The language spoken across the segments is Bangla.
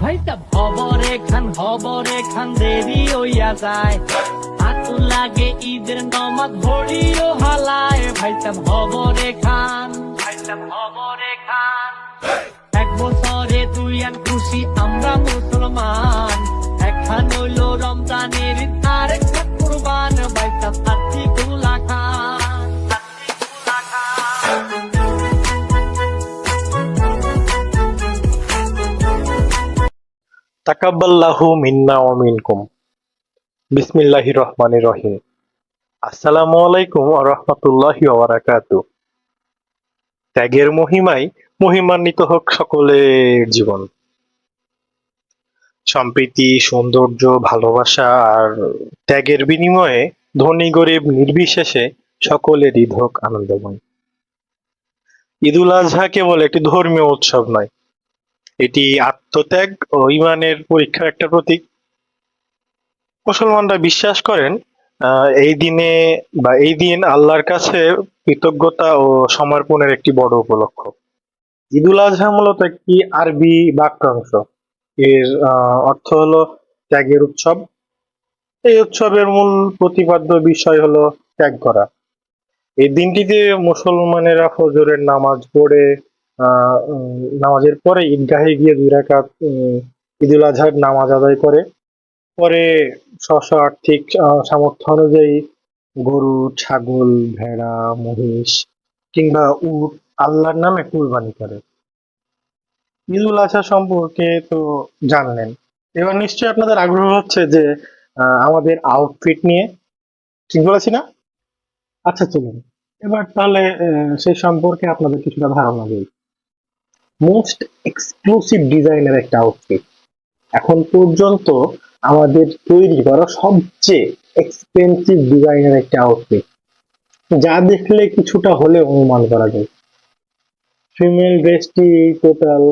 ভাইটা হবরে খান দেরি হইয়া যায়, হাতু লাগে ঈদের নমাজ ভরিও হালায়। ভাইটা হবরে খান এক বছরে দুই আন খুশি আমরা মুসলমান, একখান হইল রমজানের ঈদ আর একটা কুরবান। ভাইটা পাতি কুলা খান তাকাব্বাল্লাহু মিন্না ওয়া মিনকুম। বিসমিল্লাহির রহমানির রহিম। আসসালামু আলাইকুম ওয়া রাহমাতুল্লাহি ওয়া বারাকাতুহু। ত্যাগের মহিমায় মহিমান্বিত হোক সকলের জীবন। সম্প্রীতি, সৌন্দর্য, ভালোবাসা আর ত্যাগের বিনিময়ে ধনী গরিব নির্বিশেষে সকলের ঈদ হোক আনন্দময়। ঈদুল আজহা কেবল একটি ধর্মীয় উৎসব নয়, এটি আত্মত্যাগ ও ঈমানের পরীক্ষার একটা প্রতীক। মুসলমানরা বিশ্বাস করেন এই দিন আল্লাহর কাছে কৃতজ্ঞতা ও সমর্পণের একটি বড় উপলক্ষ। ঈদুল আজহা মূলত একটি আরবি বাক্যাংশ। এর অর্থ হলো ত্যাগের উৎসব। এই উৎসবের মূল প্রতিপাদ্য বিষয় হলো ত্যাগ করা। এই দিনটিতে মুসলমানেরা ফজরের নামাজ পড়ে নামাজের পরে ঈদগাহে গিয়ে 2 রাকাত ঈদুল আজহার নামাজ আদায় করে, পরে স্ব আর্থিক সামর্থ্য অনুযায়ী গরু, ছাগল, ভেড়া, মহিষ কিংবা উট আল্লাহর নামে কুরবানি করে। ঈদুল আজহা সম্পর্কে তো জানলেন, এবার নিশ্চয়ই আপনাদের আগ্রহ হচ্ছে যে আমাদের আউটফিট নিয়ে, ঠিক বলেছি না? আচ্ছা, চলুন এবার তাহলে সেই সম্পর্কে আপনাদের কিছুটা ধারণা দিই। মোস্ট এক্সক্লুসিভ ডিজাইনের একটা আউটফিট, এখন পর্যন্ত আমাদের তৈরি করা সবচেয়ে এক্সপেন্সিভ ডিজাইনের একটা আউটফিট, যা দেখলে কিছুটা হলে অনুমান করা যায়। ফিমেল ড্রেসটি টোটাল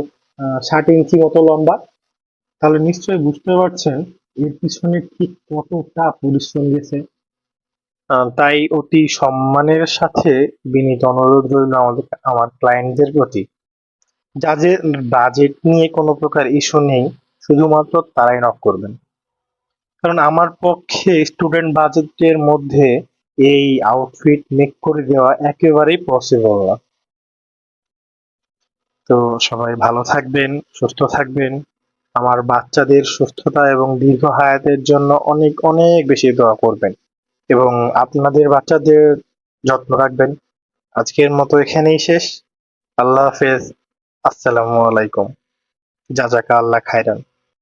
60 ইঞ্চি মতো লম্বা। তাহলে নিশ্চয়ই বুঝতে পারছেন এর পিছনে ঠিক কতটা পরিশ্রম গেছে। তাই অতি সম্মানের সাথে বিনীত অনুরোধ রইল আমার ক্লায়েন্টদের প্রতি, যাদের বাজেট নিয়ে কোনো প্রকার ইস্যু নেই, শুধুমাত্র তারাই নক করবেন। কারণ আমার পক্ষে স্টুডেন্ট বাজেটের মধ্যে এই আউটফিট মেক করে দেওয়া একেবারেই পসিবল না। তো সবাই ভালো থাকবেন, সুস্থ থাকবেন। আমার বাচ্চাদের সুস্থতা এবং দীর্ঘ হায়াতের জন্য অনেক অনেক বেশি দোয়া করবেন এবং আপনাদের বাচ্চাদের যত্ন রাখবেন। আজকের মতো এখানেই শেষ। আল্লাহ হাফেজ। আসসালামু আলাইকুম। জাযাকা আল্লাহ খাইরান।